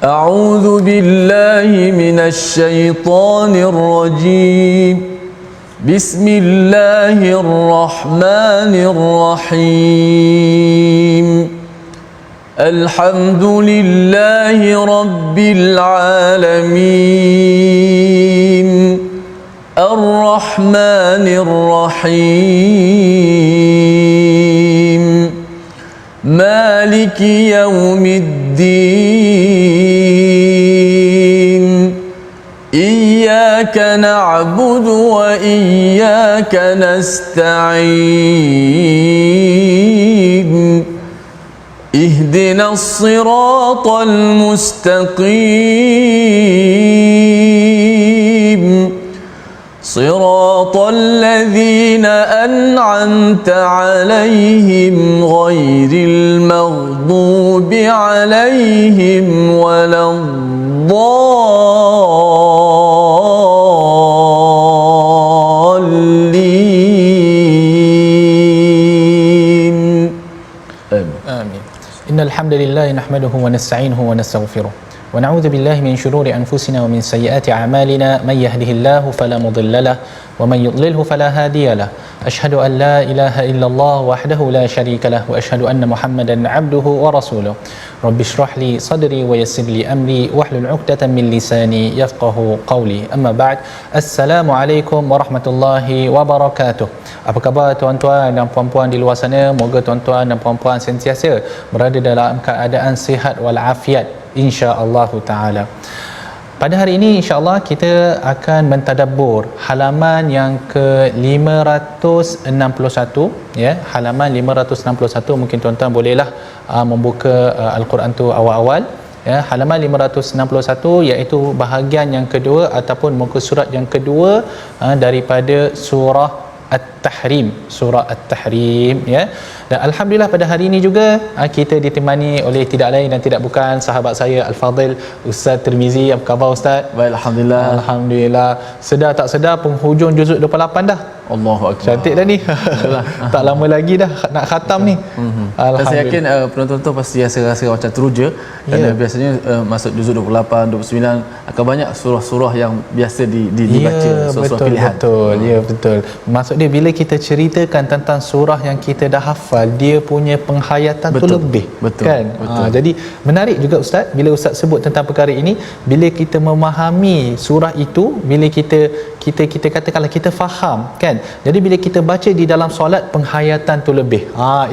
أعوذ بالله من الشيطان الرجيم. بسم الله الرحمن الرحيم. الحمد لله رب العالمين. الرحمن الرحيم. مالك يوم الدين. إياك نعبد وإياك نستعين. اهدنا الصراط المستقيم. صراط الذين أنعمت عليهم غير المغضوب عليهم ولا الضالين. آمين. إن الحمد لله نحمده ونستعينه ونستغفره ونعوذ بالله من شرور أنفسنا ومن سيئات أعمالنا. من يهده الله فلا مضل له ومن يضلله فلا هادي له. أشهد أن لا إله إلا الله وحده لا شريك له وأشهد أن محمدا عبده ورسوله. رب اشرح لي صدري ويسر لي أمري واحلل عقدة من لساني يفقه قولي. أما بعد. Assalamualaikum warahmatullahi wabarakatuh. Apa khabar tuan-tuan dan puan-puan di luar sana? Moga tuan-tuan dan puan-puan sentiasa berada dalam keadaan sihat walafiat insya-Allah taala. Pada hari ini insya-Allah kita akan mentadabbur halaman yang ke-561 ya, halaman 561. Mungkin tuan-tuan bolehlah membuka al-Quran tu awal-awal ya, halaman 561 iaitu bahagian yang kedua ataupun muka surat yang kedua daripada surah At-Tahrim, surah At-Tahrim ya. Dan alhamdulillah pada hari ini juga kita ditemani oleh tidak lain dan tidak bukan sahabat saya Al-Fadil Ustaz Tirmizi. Apa khabar Ustaz? Baik, alhamdulillah. Alhamdulillah. Sedar tak sedar penghujung juzuk 28 dah. Allahu akbar. Cantik dah ni. Tak lama lagi dah nak khatam ni. Dan saya yakin penonton-penonton pasti rasa macam teruja kerana biasanya masuk juzuk 28, 29 akan banyak surah-surah yang biasa dibaca, surah-surah pilihan. Betul, ya betul. Maksud dia bila kita ceritakan tentang surah yang kita dah hafal, dia punya penghayatan tu lebih, kan? Jadi menarik juga Ustaz bila Ustaz sebut tentang perkara ini. Bila kita memahami surah itu, bila kita katakanlah kita faham, kan? Jadi bila kita baca di dalam solat, penghayatan tu lebih.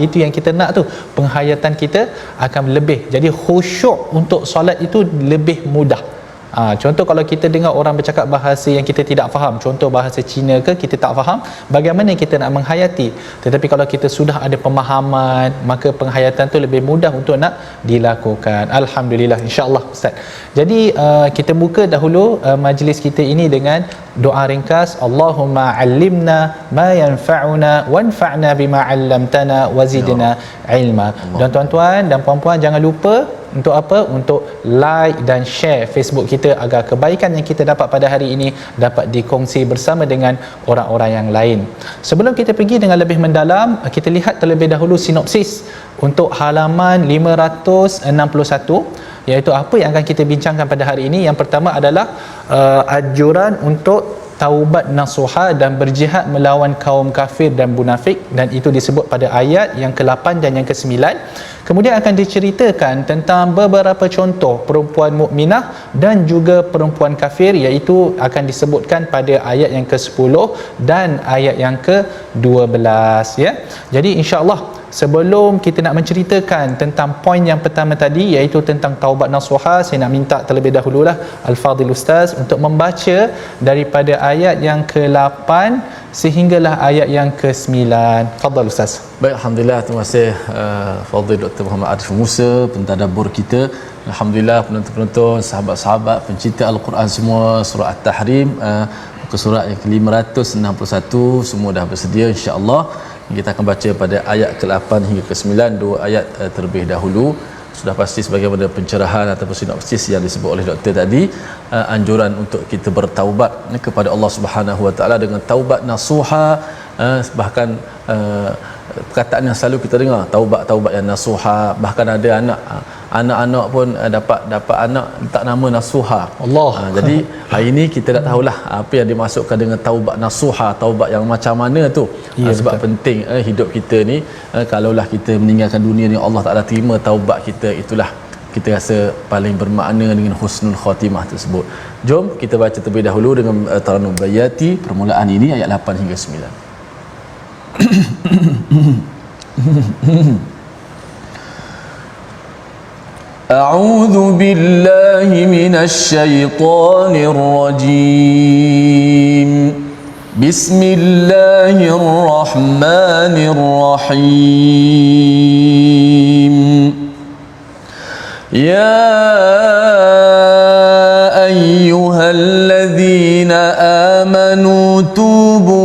Itu yang kita nak tu, penghayatan kita akan lebih. Jadi khusyuk untuk solat itu lebih mudah. Contoh kalau kita dengar orang bercakap bahasa yang kita tidak faham, contoh bahasa Cina ke, kita tak faham, bagaimana kita nak menghayati? Tetapi kalau kita sudah ada pemahaman, maka penghayatan tu lebih mudah untuk nak dilakukan. Alhamdulillah, insya-Allah Ustaz. Jadi kita buka dahulu majlis kita ini dengan doa ringkas. Allahumma 'allimna ma yanfa'una wanfa'na bima 'allamtana wazidna ilma. Dan tuan-tuan dan puan-puan jangan lupa untuk apa? Untuk like dan share Facebook kita agar kebaikan yang kita dapat pada hari ini dapat dikongsi bersama dengan orang-orang yang lain. Sebelum kita pergi dengan lebih mendalam, kita lihat terlebih dahulu sinopsis untuk halaman 561, iaitu apa yang akan kita bincangkan pada hari ini. Yang pertama adalah anjuran untuk taubat nasuha dan berjihad melawan kaum kafir dan munafik, dan itu disebut pada ayat yang ke-8 dan yang ke-9. Kemudian akan diceritakan tentang beberapa contoh perempuan mukminah dan juga perempuan kafir, iaitu akan disebutkan pada ayat yang ke-10 dan ayat yang ke-12 ya. Jadi insya-Allah sebelum kita nak menceritakan tentang poin yang pertama tadi, iaitu tentang taubat nasuha, saya nak minta terlebih dahululah Al-Fadhil Ustaz untuk membaca daripada ayat yang ke-8 sehinggalah ayat yang ke-9. Fadhil Ustaz. Baik, alhamdulillah, terima kasih Fadhil Dr. Muhammad Arif Musa, pentadabbur kita. Alhamdulillah, penonton-penonton, sahabat-sahabat pencinta Al-Quran semua, surah At-Tahrim muka surat yang ke-561 semua dah bersedia insya-Allah. Kita akan baca pada ayat ke-8 hingga ke-9, dua ayat terlebih dahulu. Sudah pasti sebagaimana pencerahan ataupun sinopsis yang disebut oleh doktor tadi, anjuran untuk kita bertaubat kepada Allah Subhanahu Wa Taala dengan taubat nasuha. Bahkan perkataan yang selalu kita dengar, taubat yang nasuha. Bahkan ada anak-anak pun dapat anak letak nama Nasuha. Allah. Jadi hari ini kita tak tahulah apa yang dimasukkan dengan taubat nasuha, taubat yang macam mana tu. Sebab betul. Penting hidup kita ni kalaulah kita meninggalkan dunia ni Allah Taala terima taubat kita, itulah kita rasa paling bermakna dengan husnul khatimah tersebut. Jom kita baca terlebih dahulu dengan Taranum Bayati permulaan ini ayat 8 hingga 9. A'udzu billahi minasy syaithanir rajim. Bismillahirrahmanirrahim. Ya ayyuhalladzina amanu tubu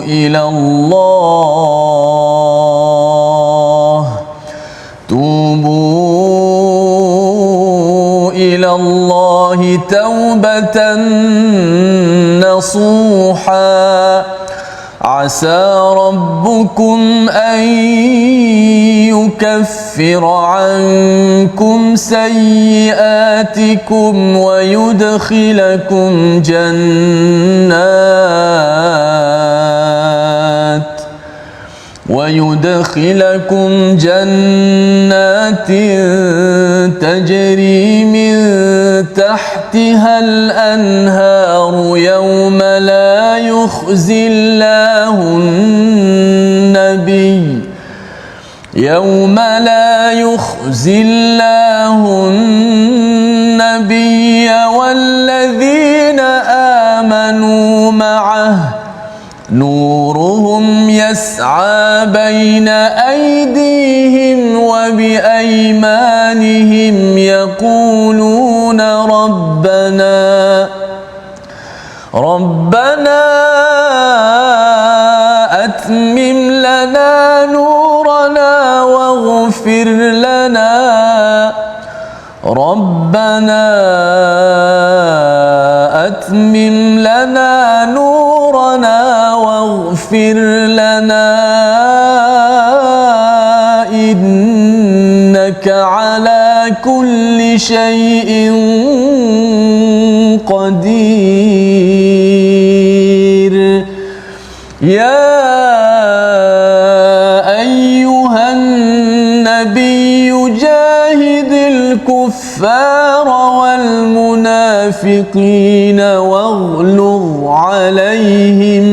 ila Allah taubatan nasuha asa rabbukum an yukaffira ankum sayyiatikum wa yudkhilakum جنات تجري من تحتها الأنهار يوم لا يخزي الله النبي والذين آمنوا معه نورهم يسعى بين أيديهم وبأيمانهم يقولون ربنا أتمم لنا نورنا واغفر لنا إنك على كل شيء قدير يا أيها النبي جاهد الكفار والمنافقين واغلظ عليهم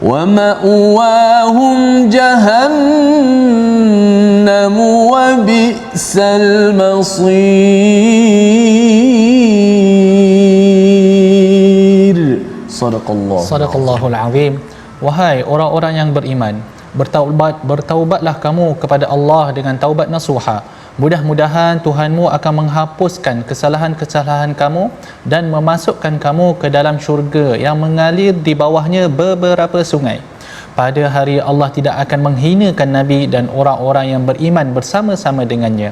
ومأواهم جهنم وبئس المصير. Sadaqallahul azim. Wahai orang-orang yang beriman, bertaubatlah kamu kepada Allah dengan taubat nasuha. Mudah-mudahan Tuhanmu akan menghapuskan kesalahan-kesalahan kamu dan memasukkan kamu ke dalam syurga yang mengalir di bawahnya beberapa sungai. Pada hari Allah tidak akan menghinakan Nabi dan orang-orang yang beriman bersama-sama dengannya.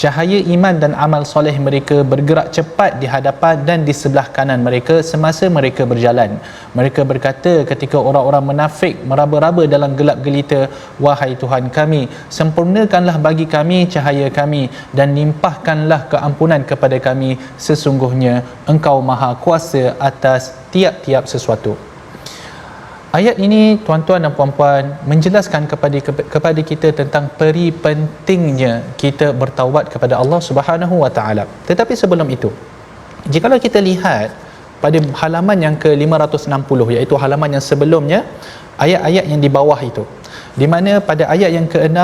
Cahaya iman dan amal soleh mereka bergerak cepat di hadapan dan di sebelah kanan mereka semasa mereka berjalan. Mereka berkata ketika orang-orang munafik meraba-raba dalam gelap gelita, wahai Tuhan kami, sempurnakanlah bagi kami cahaya kami dan limpahkanlah keampunan kepada kami, sesungguhnya Engkau Maha Kuasa atas tiap-tiap sesuatu. Ayat ini tuan-tuan dan puan-puan menjelaskan kepada kita tentang peri pentingnya kita bertaubat kepada Allah Subhanahu Wa Taala. Tetapi sebelum itu, jikalau kita lihat pada halaman yang ke-560, iaitu halaman yang sebelumnya, ayat-ayat yang di bawah itu, di mana pada ayat yang ke-6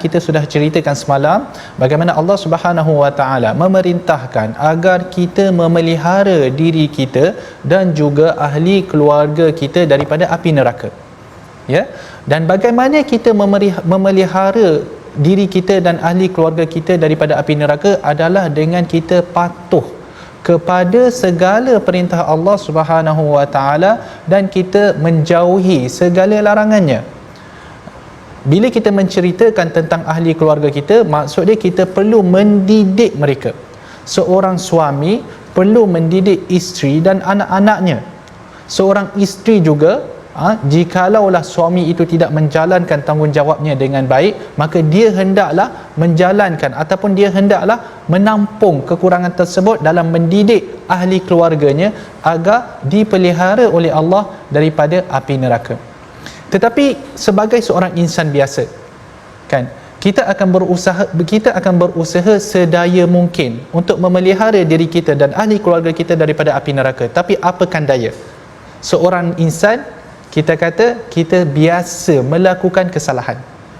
kita sudah ceritakan semalam bagaimana Allah Subhanahu Wa Taala memerintahkan agar kita memelihara diri kita dan juga ahli keluarga kita daripada api neraka. Ya, dan bagaimana kita memelihara diri kita dan ahli keluarga kita daripada api neraka adalah dengan kita patuh kepada segala perintah Allah Subhanahu Wa Taala dan kita menjauhi segala larangannya. Bila kita menceritakan tentang ahli keluarga kita, maksudnya kita perlu mendidik mereka. Seorang suami perlu mendidik isteri dan anak-anaknya. Seorang isteri juga Jikalaulah suami itu tidak menjalankan tanggungjawabnya dengan baik, maka dia hendaklah menjalankan ataupun dia hendaklah menampung kekurangan tersebut dalam mendidik ahli keluarganya agar dipelihara oleh Allah daripada api neraka. Tetapi sebagai seorang insan biasa, kan, kita akan berusaha sedaya mungkin untuk memelihara diri kita dan ahli keluarga kita daripada api neraka. Tapi apakan daya, seorang insan, kita kata kita biasa melakukan kesalahan.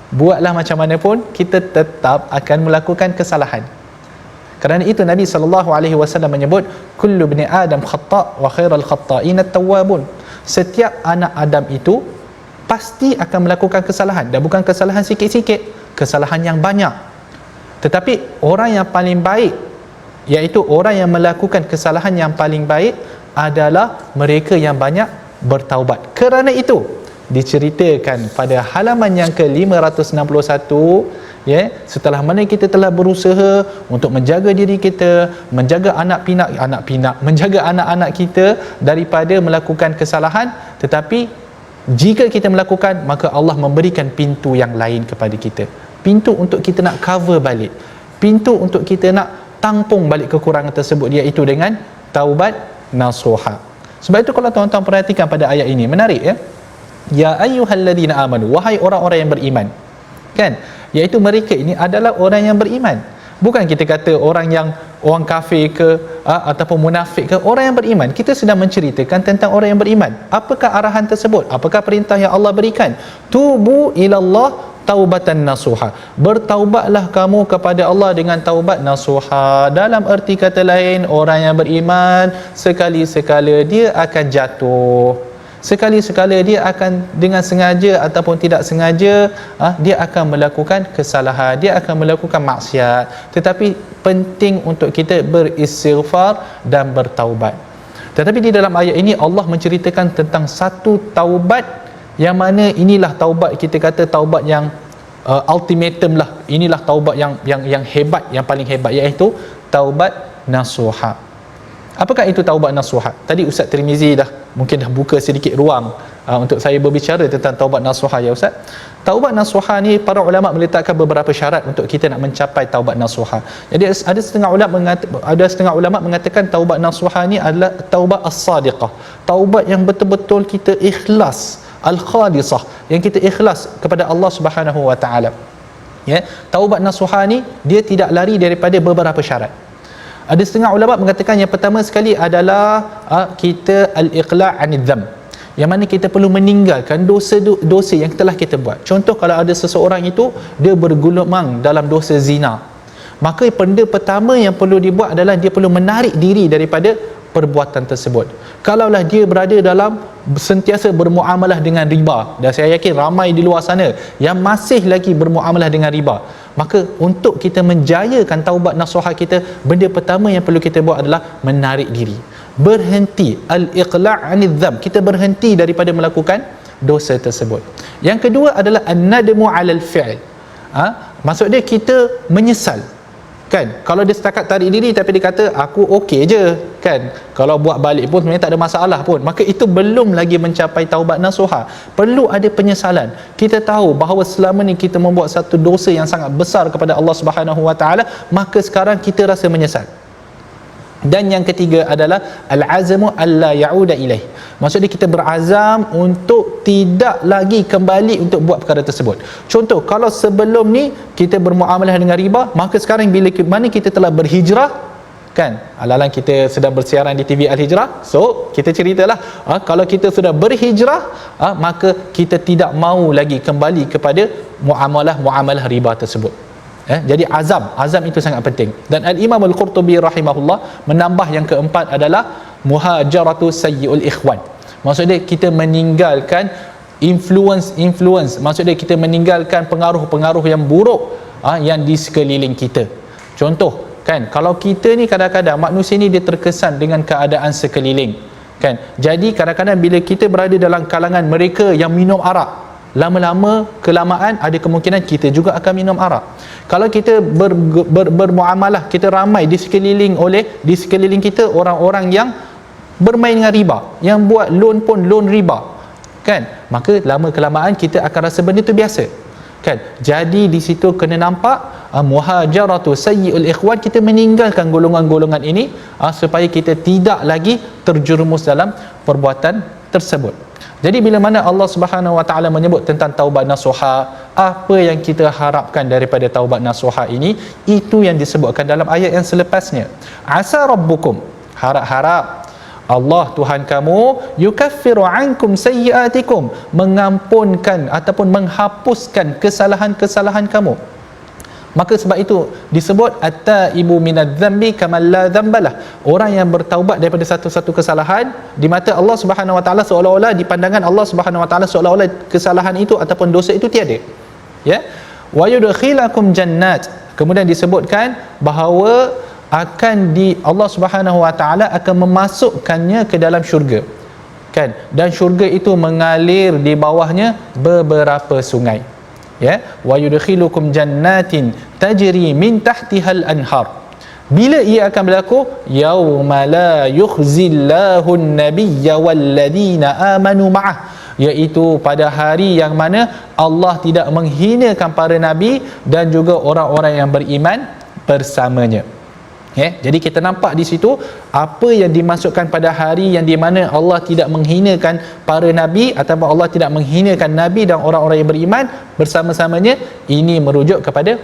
Buatlah macam mana pun, kita tetap akan melakukan kesalahan. Kerana itu Nabi SAW menyebut kullu bni adam khata' wa khairal khata'in at-tawwabun. Setiap anak Adam itu pasti akan melakukan kesalahan, dan bukan kesalahan sikit-sikit, kesalahan yang banyak. Tetapi orang yang paling baik, iaitu orang yang melakukan kesalahan yang paling baik, adalah mereka yang banyak bertaubat. Kerana itu diceritakan pada halaman yang ke-561, setelah mana kita telah berusaha untuk menjaga diri kita, menjaga menjaga anak-anak kita daripada melakukan kesalahan, tetapi jika kita melakukan, maka Allah memberikan pintu yang lain kepada kita. Pintu untuk kita nak cover balik, pintu untuk kita nak tampung balik kekurangan tersebut, iaitu dengan taubat nasuha. Sebab itu kalau tuan-tuan perhatikan pada ayat ini, menarik ya. Ya ayyuhalladzina amanu, wahai orang-orang yang beriman, kan, iaitu mereka ini adalah orang yang beriman. Bukan kita kata orang kafir ke ataupun munafik ke, orang yang beriman. Kita sedang menceritakan tentang orang yang beriman. Apakah arahan tersebut? Apakah perintah yang Allah berikan? Tubu ilallah taubatan nasuha. Bertaubatlah kamu kepada Allah dengan taubat nasuha. Dalam erti kata lain, orang yang beriman sekali-sekala dia akan jatuh, sekali-sekala dia akan dengan sengaja ataupun tidak sengaja dia akan melakukan kesalahan, dia akan melakukan maksiat. Tetapi penting untuk kita beristighfar dan bertaubat. Tetapi di dalam ayat ini Allah menceritakan tentang satu taubat yang mana inilah taubat, kita kata taubat yang ultimatum lah. Inilah taubat yang hebat, yang paling hebat, iaitu taubat nasuha. Apakah itu taubat nasuha? Tadi Ustaz Tirmizi mungkin dah buka sedikit ruang untuk saya berbicara tentang taubat nasuha ya Ustaz. Taubat nasuha ni para ulama meletakkan beberapa syarat untuk kita nak mencapai taubat nasuha. Jadi ada setengah ulama mengatakan taubat nasuha ni adalah taubat as-sadiqah. Taubat yang betul-betul kita ikhlas, al-khalisah, yang kita ikhlas kepada Allah Subhanahu wa taala. Ya, taubat nasuha ni dia tidak lari daripada beberapa syarat. Ada setengah ulama mengatakan yang pertama sekali adalah kita al-iqla' 'anil dzam, yang mana kita perlu meninggalkan dosa yang telah kita buat. Contoh, kalau ada seseorang itu dia bergulung dalam dosa zina, maka benda pertama yang perlu dibuat adalah dia perlu menarik diri daripada perbuatan tersebut. Kalaulah dia berada dalam sentiasa bermuamalah dengan riba, dan saya yakin ramai di luar sana yang masih lagi bermuamalah dengan riba, maka untuk kita menjayakan taubat nasuha kita, benda pertama yang perlu kita buat adalah menarik diri, berhenti, al-iqla' 'anil dzam, kita berhenti daripada melakukan dosa tersebut. Yang kedua adalah an-nadmu 'alal fi'l. Maksud dia kita menyesal, kan? Kalau dia setakat tarik diri tapi dia kata aku okey je, kan, kalau buat balik pun sebenarnya tak ada masalah pun, maka itu belum lagi mencapai taubat nasuha. Perlu ada penyesalan. Kita tahu bahawa selama ni kita membuat satu dosa yang sangat besar kepada Allah Subhanahu wa taala, maka sekarang kita rasa menyesal. Dan yang ketiga adalah al-azmu alla ya'uda ilaih. Maksudnya kita berazam untuk tidak lagi kembali untuk buat perkara tersebut. Contoh, kalau sebelum ni kita bermuamalah dengan riba, maka sekarang bila mana kita telah berhijrah, kan, alalan kita sedang bersiaran di TV Al-Hijrah, so kita ceritalah kalau kita sudah berhijrah, maka kita tidak mahu lagi kembali kepada muamalah riba tersebut. Jadi azam itu sangat penting. Dan Al-Imam Al-Qurtubi rahimahullah menambah yang keempat adalah muhajaratu sayyi'ul ikhwan. Maksudnya kita meninggalkan influence, maksudnya kita meninggalkan pengaruh-pengaruh yang buruk yang di sekeliling kita. Contoh, kan, kalau kita ni kadang-kadang manusia ni dia terkesan dengan keadaan sekeliling, kan. Jadi kadang-kadang bila kita berada dalam kalangan mereka yang minum arak, lama-lama kelamaan ada kemungkinan kita juga akan minum arak. Kalau kita bermuamalah, kita ramai di sekeliling kita orang-orang yang bermain dengan riba, yang buat loan pun loan riba, kan, maka lama kelamaan kita akan rasa benda tu biasa, kan. Jadi di situ kena nampak muhajaratu sayyi'ul ikhwan, kita meninggalkan golongan-golongan ini supaya kita tidak lagi terjerumus dalam perbuatan tersebut. Jadi bila mana Allah Subhanahu Wa Taala menyebut tentang taubat nasuha, apa yang kita harapkan daripada taubat nasuha ini, itu yang disebutkan dalam ayat yang selepasnya. Asa rabbukum, harap-harap Allah Tuhan kamu, yukaffiru ankum sayyiatikum, mengampunkan ataupun menghapuskan kesalahan-kesalahan kamu. Maka sebab itu disebut at-taibu minadz-dzambi kaman la dzambalah. Orang yang bertaubat daripada satu-satu kesalahan, di mata Allah Subhanahu Wa Taala seolah-olah, di pandangan Allah Subhanahu Wa Taala seolah-olah kesalahan itu ataupun dosa itu tiada. Ya. Wa yudkhilakum jannat. Kemudian disebutkan bahawa Allah Subhanahu Wa Taala akan memasukkannya ke dalam syurga. Kan? Dan syurga itu mengalir di bawahnya beberapa sungai. Ya, wa yudkhilukum jannatin tajri min tahtihal anhar. Bila ia akan berlaku? Yauma la yukhzillahu an-nabiyya walladzina amanu ma'ah, iaitu pada hari yang mana Allah tidak menghinakan para nabi dan juga orang-orang yang beriman bersamanya. Ya, jadi kita nampak di situ apa yang dimasukkan pada hari yang di mana Allah tidak menghinakan para nabi ataupun Allah tidak menghinakan nabi dan orang-orang yang beriman bersama-samanya. Ini merujuk kepada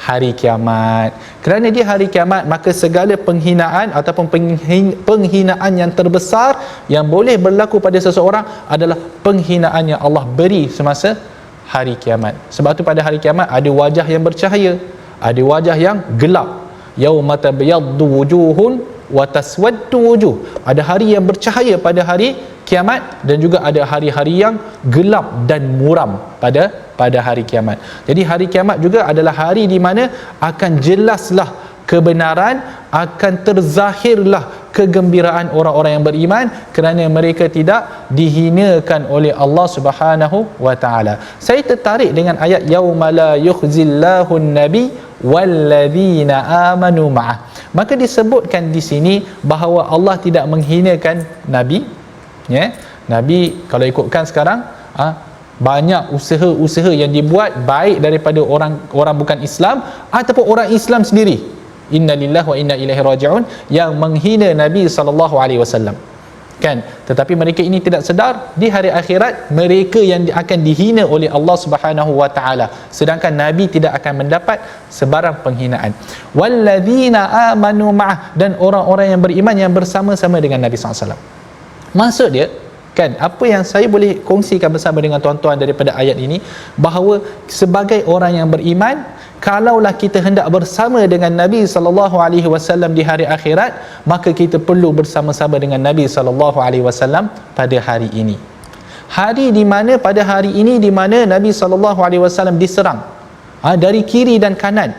hari kiamat. Kerana di hari kiamat, maka segala penghinaan ataupun penghinaan yang terbesar yang boleh berlaku pada seseorang adalah penghinaan yang Allah beri semasa hari kiamat. Sebab tu pada hari kiamat ada wajah yang bercahaya, ada wajah yang gelap. Yauma tabyaddu wujuhun wa taswaddu wujuh. Ada hari yang bercahaya pada hari kiamat dan juga ada hari-hari yang gelap dan muram pada hari kiamat. Jadi hari kiamat juga adalah hari di mana akan jelaslah kebenaran, akan terzahirlah kegembiraan orang-orang yang beriman kerana mereka tidak dihinakan oleh Allah Subhanahu Wa Taala. Saya tertarik dengan ayat yauma la yukhzillahu an-nabi walladzina amanu ma'ah. Maka disebutkan di sini bahawa Allah tidak menghinakan nabi, ya. Nabi kalau ikutkan sekarang banyak usaha-usaha yang dibuat baik daripada orang bukan Islam ataupun orang Islam sendiri, innalillahi wa inna ilaihi raji'un, yang menghina Nabi sallallahu alaihi wasallam, kan. Tetapi mereka ini tidak sedar di hari akhirat mereka yang akan dihina oleh Allah Subhanahu Wa Taala, sedangkan Nabi tidak akan mendapat sebarang penghinaan. Walladzina amanu ma'ah, dan orang-orang yang beriman yang bersama-sama dengan Nabi sallallahu alaihi wasallam. Maksud dia, kan, apa yang saya boleh kongsikan bersama dengan tuan-tuan daripada ayat ini, bahawa sebagai orang yang beriman, kalaulah kita hendak bersama dengan Nabi sallallahu alaihi wasallam di hari akhirat, maka kita perlu bersama-sama dengan Nabi sallallahu alaihi wasallam pada hari ini. Hari di mana pada hari ini di mana Nabi sallallahu alaihi wasallam diserang dari kiri dan kanan.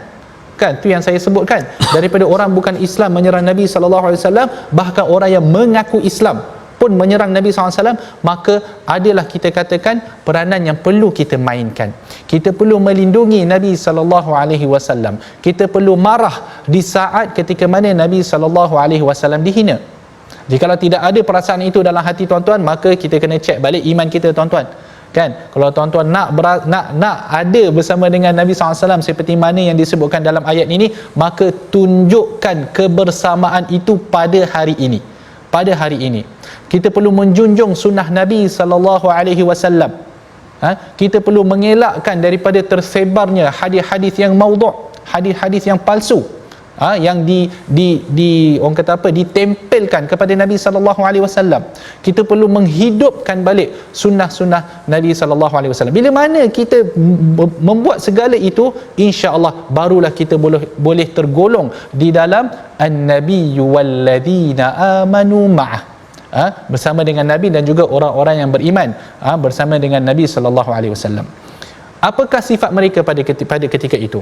Kan, tu yang saya sebutkan, daripada orang bukan Islam menyerang Nabi sallallahu alaihi wasallam, bahkan orang yang mengaku Islam pun menyerang Nabi SAW, maka adalah kita katakan peranan yang perlu kita mainkan. Kita perlu melindungi Nabi SAW. Kita perlu marah di saat ketika mana Nabi SAW dihina. Jikalau tidak ada perasaan itu dalam hati tuan-tuan, maka kita kena cek balik iman kita, tuan-tuan. Kan, kalau tuan-tuan nak ada bersama dengan Nabi SAW seperti mana yang disebutkan dalam ayat ini, maka tunjukkan kebersamaan itu pada hari ini. Pada hari ini kita perlu menjunjung sunnah Nabi sallallahu alaihi wasallam. Kita perlu mengelakkan daripada tersebarnya hadis-hadis yang maudhu', hadis-hadis yang palsu, yang orang kata apa, ditempelkan kepada Nabi sallallahu alaihi wasallam. Kita perlu menghidupkan balik sunnah-sunnah Nabi sallallahu alaihi wasallam. Bila mana kita membuat segala itu, insya-Allah barulah kita boleh tergolong di dalam an-nabiyyu walladzina amanu ma'ah, bersama dengan Nabi dan juga orang-orang yang beriman bersama dengan Nabi sallallahu alaihi wasallam. Apakah sifat mereka pada ketika itu?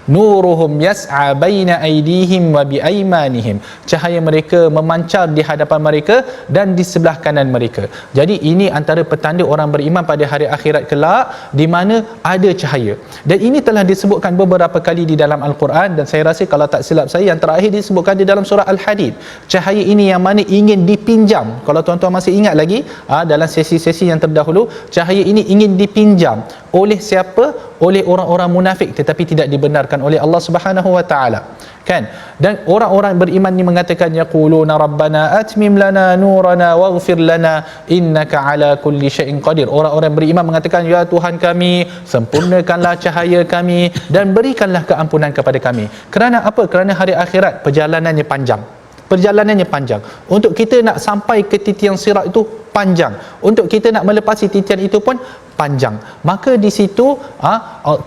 nuruhum yas'a baina aydihim wa bi aymanihim, cahaya mereka memancar di hadapan mereka dan di sebelah kanan mereka. Jadi ini antara petanda orang beriman pada hari akhirat kelak, di mana ada cahaya. Dan ini telah disebutkan beberapa kali di dalam Al-Quran, dan saya rasa kalau tak silap saya yang terakhir disebutkan di dalam surah Al-Hadid. Cahaya ini yang mana ingin dipinjam. Kalau tuan-tuan masih ingat lagi dalam sesi-sesi yang terdahulu, cahaya ini ingin dipinjam oleh siapa? Oleh orang-orang munafik, tetapi tidak dibenarkan oleh Allah Subhanahu wa taala, kan? Dan orang-orang beriman ni mengatakan yaquluna rabbana atmim lana nurana waghfir lana innaka ala kulli syai'in qadir. Orang-orang beriman mengatakan, ya Tuhan kami, sempurnakanlah cahaya kami dan berikanlah keampunan kepada kami. Kerana apa? Kerana hari akhirat perjalanannya panjang. Perjalanannya panjang. Untuk kita nak sampai ke titian sirat itu panjang. Untuk kita nak melepasi titian itu pun panjang. Maka di situ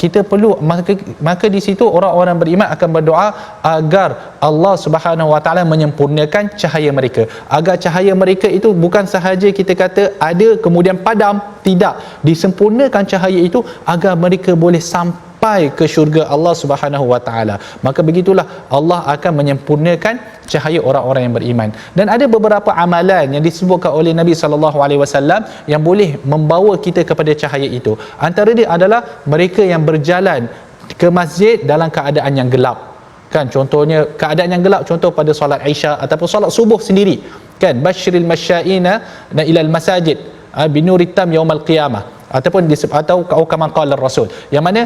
kita perlu maka di situ orang-orang beriman akan berdoa agar Allah Subhanahu wa taala menyempurnakan cahaya mereka. Agar cahaya mereka itu bukan sahaja kita kata ada kemudian padam, tidak. Disempurnakan cahaya itu agar mereka boleh sampai ke syurga Allah Subhanahu wa taala. Maka begitulah Allah akan menyempurnakan cahaya orang-orang yang beriman. Dan ada beberapa amalan yang disebutkan oleh Nabi sallallahu alaihi wasallam yang boleh membawa kita kepada cahaya itu. Antara dia adalah mereka yang berjalan ke masjid dalam keadaan yang gelap. Kan, contohnya keadaan yang gelap, contoh pada solat Isya ataupun solat subuh sendiri. Kan, basyiril masyaina ilal masajid binuri tam yaumal qiyamah, ataupun atau kama qala Rasul, yang mana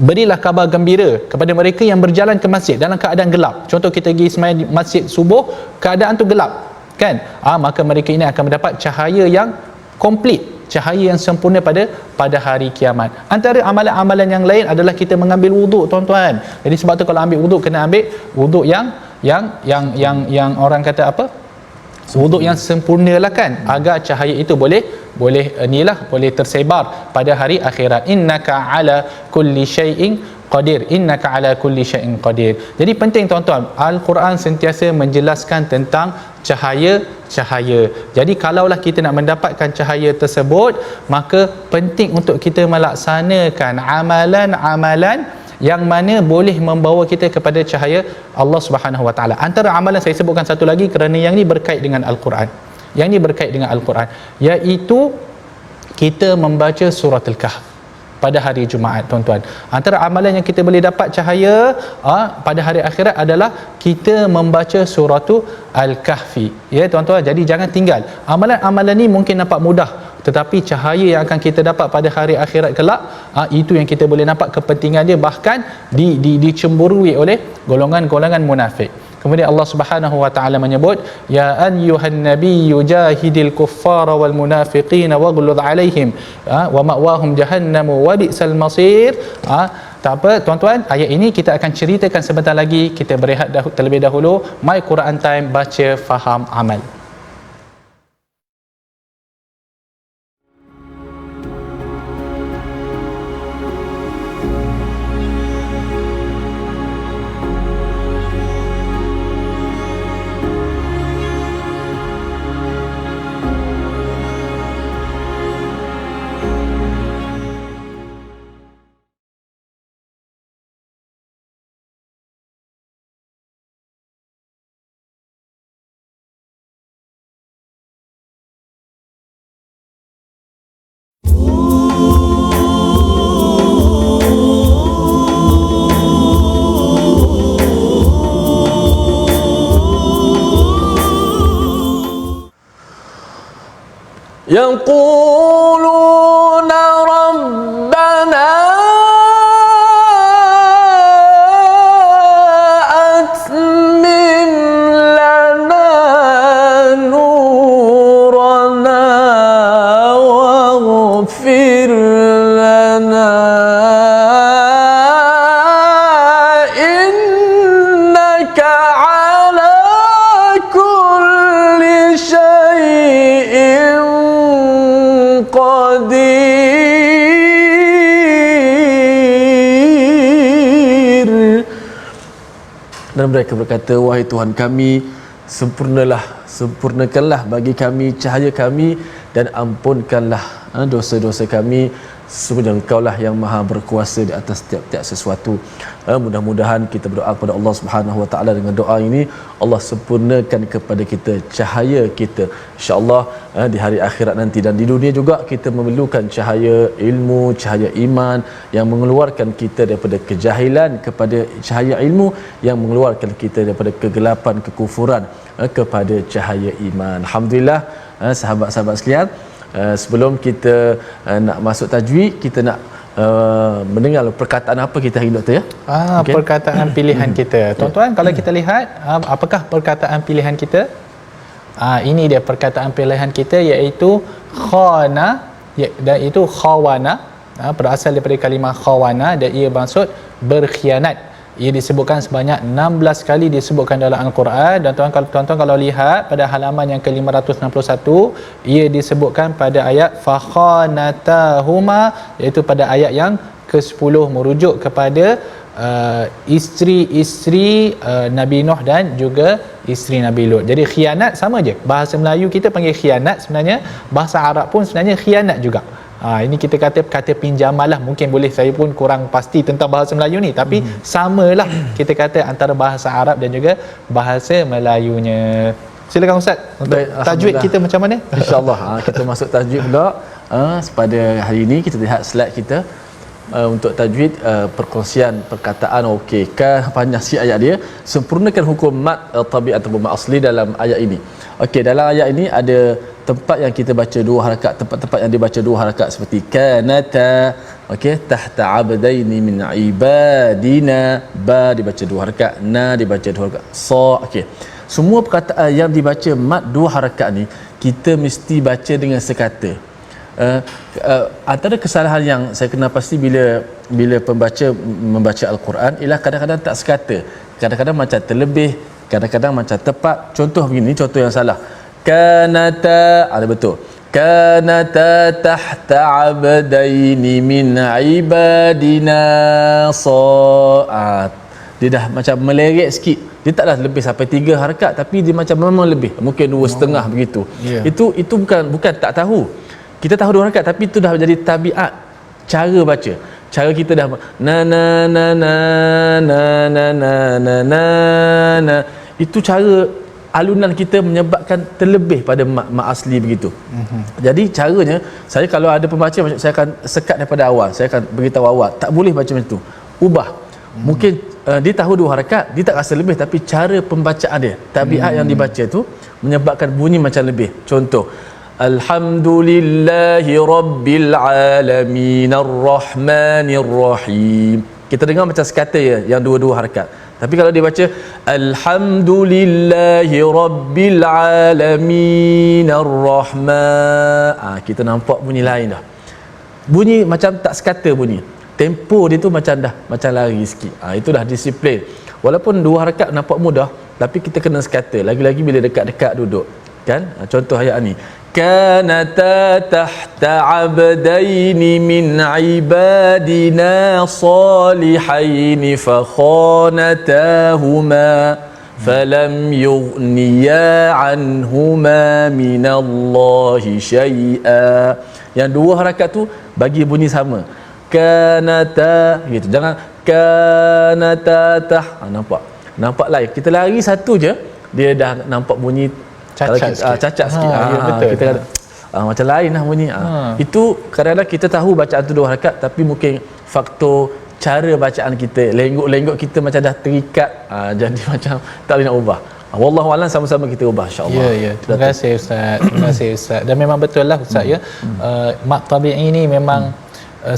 berilah kabar gembira kepada mereka yang berjalan ke masjid dalam keadaan gelap. Contoh kita pergi sembahyang di masjid subuh, keadaan tu gelap, kan? Maka mereka ini akan mendapat cahaya yang komplit, cahaya yang sempurna pada hari kiamat. Antara amalan-amalan yang lain adalah kita mengambil wuduk, tuan-tuan. Jadi sebab tu kalau ambil wuduk, kena ambil wuduk yang orang kata apa? Wuduk yang sempurnalah, kan, agar cahaya itu boleh boleh tersebar pada hari akhirat. Innaka ala kulli syai'in qadir, innaka ala kulli syai'in qadir. Jadi penting, tuan-tuan, Al-Quran sentiasa menjelaskan tentang cahaya. Jadi kalaulah kita nak mendapatkan cahaya tersebut, maka penting untuk kita melaksanakan amalan-amalan yang mana boleh membawa kita kepada cahaya Allah Subhanahu wa taala. Antara amalan saya sebutkan satu lagi, kerana yang ni berkait dengan Al-Quran. Yang ni berkait dengan Al-Quran, iaitu kita membaca surah Al-Kahf pada hari Jumaat, tuan-tuan. Antara amalan yang kita boleh dapat cahaya pada hari akhirat adalah kita membaca surah Al-Kahfi. Ya, tuan-tuan, jadi jangan tinggal. Amalan-amalan ni mungkin nampak mudah, tetapi cahaya yang akan kita dapat pada hari akhirat kelak, itu yang kita boleh nampak kepentingan dia, bahkan dicemburui oleh golongan-golongan munafik. Kemudian Allah Subhanahu wa taala menyebut, ya ayyuhan nabiyyu jahidil kuffara wal munafiqina waghlud alaihim wa ma'wahum jahannam wa bi'sal masir. Tak apa, tuan-tuan, ayat ini kita akan ceritakan sebentar lagi. Kita berehat terlebih dahulu. My Quran Time, baca, faham, amal. يقولون ربنا أتمم لنا نورنا واغفر لنا إنك على كل شيء qadir. Dan mereka berkata, wahai Tuhan kami, sempurnakanlah bagi kami cahaya kami dan ampunkanlah dosa-dosa kami. Sesungguhnya Engkau-lah yang Maha berkuasa di atas setiap sesuatu. Mudah-mudahan kita berdoa kepada Allah Subhanahu Wa Taala dengan doa ini, Allah sempurnakan kepada kita cahaya kita, insya-Allah di hari akhirat nanti, dan di dunia juga kita memerlukan cahaya ilmu, cahaya iman yang mengeluarkan kita daripada kejahilan kepada cahaya ilmu yang mengeluarkan kita daripada kegelapan kekufuran kepada cahaya iman. Alhamdulillah, sahabat-sahabat sekalian, sebelum kita nak masuk tajwid, kita nak mendengar perkataan apa kita hari ni, doktor, ya? Okay. Perkataan pilihan kita. Tuan-tuan, kalau kita lihat apakah perkataan pilihan kita? Ini dia perkataan pilihan kita, iaitu khana, dan itu khawana. Berasal daripada kalimah khawana dan ia maksud berkhianat. Ia disebutkan sebanyak 16 kali disebutkan dalam Al-Quran, dan tuan-tuan kalau lihat pada halaman yang ke-561, ia disebutkan pada ayat fakhanatahuma, iaitu pada ayat yang ke-10, merujuk kepada isteri-isteri Nabi Nuh dan juga isteri Nabi Lut. Jadi khianat sama je. Bahasa Melayu kita panggil khianat, sebenarnya bahasa Arab pun sebenarnya khianat juga. Ini kita kata pinjaman lah. Mungkin boleh, saya pun kurang pasti tentang bahasa Melayu ni, tapi samalah kita kata antara bahasa Arab dan juga bahasa Melayunya. Silakan Ustaz untuk tajwid kita macam mana? InsyaAllah kita masuk tajwid pula. Pada hari ini kita lihat slide kita untuk tajwid, perkongsian perkataan. Okey, kan panjang sikit ayat dia. Sempurnakan hukum mat tabi'at ataupun mat asli dalam ayat ini. Okey, dalam ayat ini ada tempat yang kita baca 2 harakat, tempat-tempat yang dibaca 2 harakat seperti kanata, okey, tahta abdaini min ibadina, ba dibaca 2 harakat, na dibaca 2 harakat, sa. Okey, semua perkataan yang dibaca mat 2 harakat ni kita mesti baca dengan sekata. Antara kesalahan yang saya kenal pasti bila pembaca membaca Al-Quran ialah kadang-kadang tak sekata, kadang-kadang macam terlebih, kadang-kadang macam tepat. Contoh begini, contoh yang salah. Kanata, ada betul. Kanata tahta abdaini min ibadina sa'at. Dia dah macam meleret sikit. Dia taklah lebih sampai 3 harakat, tapi dia macam memang lebih. Mungkin 2,5 begitu. Yeah. Itu bukan tak tahu. Kita tahu 2 harakat, tapi itu dah jadi tabiat cara baca. Cara kita dah na na na na na na na na na na. Itu cara alunan kita menyebabkan terlebih pada mak asli begitu. Jadi caranya, saya kalau ada pembaca, saya akan sekat daripada awal. Saya akan beritahu awal, tak boleh baca macam tu. Ubah. Mungkin dia tahu 2 harakat, dia tak rasa lebih, tapi cara pembacaan dia, tabiat yang dibaca tu menyebabkan bunyi macam lebih. Contoh, Alhamdulillahi Rabbil Alamin Ar-Rahmanir Rahim. Kita dengar macam sekata ya, yang 2 harakat. Tapi kalau dia baca Alhamdulillahi Rabbil Alamin Ar-Rahman, kita nampak bunyi lain dah. Bunyi macam tak sekata bunyi. Tempo dia tu macam dah macam lari sikit. Itu dah disiplin. Walaupun 2 harakat nampak mudah, tapi kita kena sekata. Lagi-lagi bila dekat-dekat duduk. Kan? Contoh ayat ni. Kanata tahta abdaini min ibadina salihaini fakhanatahuma falam yughniya anhuma minallahi syai'a. Yang 2 harakat tu bagi bunyi sama. Kanata gitu. Jangan kanata tah. Nampak lain. Kita lari satu je, dia dah nampak bunyi cacat sikit. Ya, betul. Kita kata macam lain lah bunyi. Itu kadang-kadang kita tahu bacaan tu 2 harakat, tapi mungkin faktor cara bacaan kita, lenggok-lenggok kita macam dah terikat, jadi macam tak boleh nak ubah. Wallahu a'lam, sama-sama kita ubah insya-Allah. Ya. Terima kasih Ustaz. Terima kasih Ustaz. Dan memang betul lah Ustaz ya. Mat tabi'i ni memang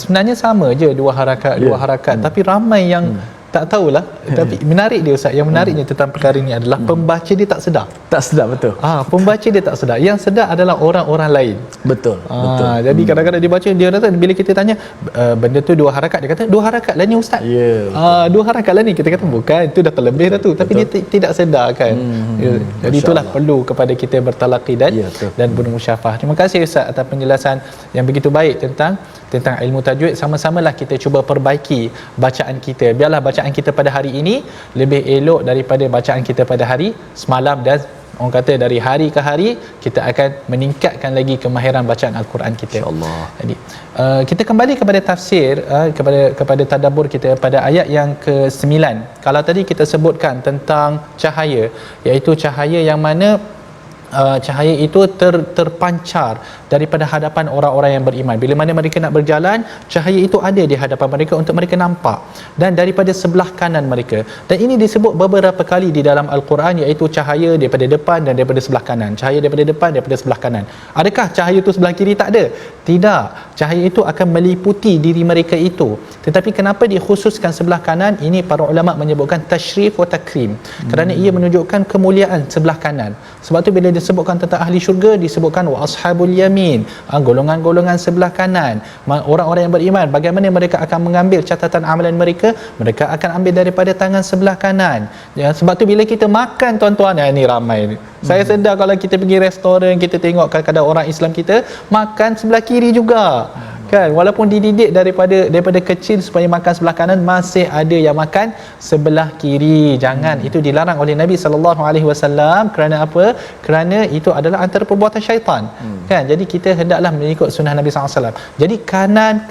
sebenarnya sama je 2 harakat, tapi ramai yang tak tahulah. Tapi menarik dia Ustaz, yang menariknya tentang perkara ini adalah pembaca dia tak sedar. Tak sedar, betul. Pembaca dia tak sedar. Yang sedar adalah orang-orang lain. Betul. Jadi kadang-kadang dia baca, dia kata bila kita tanya benda tu 2 harakat, dia kata 2 harakat lah ni Ustaz. Ya. 2 harakat lah ni. Kita kata bukan, itu dah terlebih dah tu. Tapi dia tidak sedar kan. Jadi itulah perlu kepada kita bertalaqi dan bermusyafah. Terima kasih Ustaz atas penjelasan yang begitu baik tentang ilmu tajwid. Sama-samalah kita cuba perbaiki bacaan kita. Biarlah bacaan kita pada hari ini lebih elok daripada bacaan kita pada hari semalam dan orang kata dari hari ke hari kita akan meningkatkan lagi kemahiran bacaan al-Quran kita, insya-Allah. Jadi kita kembali kepada tafsir, kepada tadabbur kita pada ayat yang ke-9. Kalau tadi kita sebutkan tentang cahaya, iaitu cahaya yang mana cahaya itu terpancar daripada hadapan orang-orang yang beriman. Bila mana mereka nak berjalan, cahaya itu ada di hadapan mereka untuk mereka nampak, dan daripada sebelah kanan mereka. Dan ini disebut beberapa kali di dalam Al-Quran, iaitu cahaya daripada depan dan daripada sebelah kanan. Cahaya daripada depan, daripada sebelah kanan. Adakah cahaya itu sebelah kiri tak ada? Tidak. Cahaya itu akan meliputi diri mereka itu. Tetapi kenapa dikhususkan sebelah kanan? Ini para ulama menyebutkan tashrif wa takrim. Kerana ia menunjukkan kemuliaan sebelah kanan. Sebab tu bila disebutkan tentang ahli syurga, disebutkan wa ashabul yamin, golongan-golongan sebelah kanan, orang-orang yang beriman, bagaimana mereka akan mengambil catatan amalan mereka, mereka akan ambil daripada tangan sebelah kanan. Ya, sebab tu bila kita makan, tuan-tuan, ni ramai ni, saya sedar kalau kita pergi restoran, kita tengok kadang-kadang orang Islam kita makan sebelah kiri juga, kan, walaupun dididik daripada kecil supaya makan sebelah kanan, masih ada yang makan sebelah kiri. Jangan, itu dilarang oleh Nabi SAW. Kerana apa? Kerana itu adalah antara perbuatan syaitan, kan. Jadi kita hendaklah mengikut sunnah Nabi SAW. Jadi kanan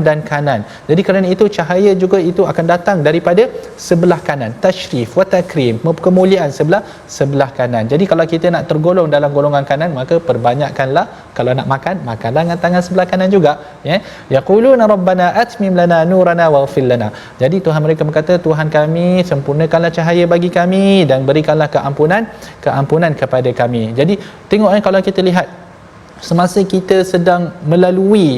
dan kanan. Jadi kerana itu cahaya juga itu akan datang daripada sebelah kanan. Tashrif wa takrim, kemuliaan sebelah kanan. Jadi kalau kita nak tergolong dalam golongan kanan, maka perbanyakkanlah, kalau nak makanlah dengan tangan sebelah kanan juga, ya. Yaquluna rabbana atmim lana nurana waghfir lana. Jadi Tuhan mereka berkata, Tuhan kami, sempurnakanlah cahaya bagi kami dan berikanlah keampunan kepada kami. Jadi tengok, kalau kita lihat semasa kita sedang melalui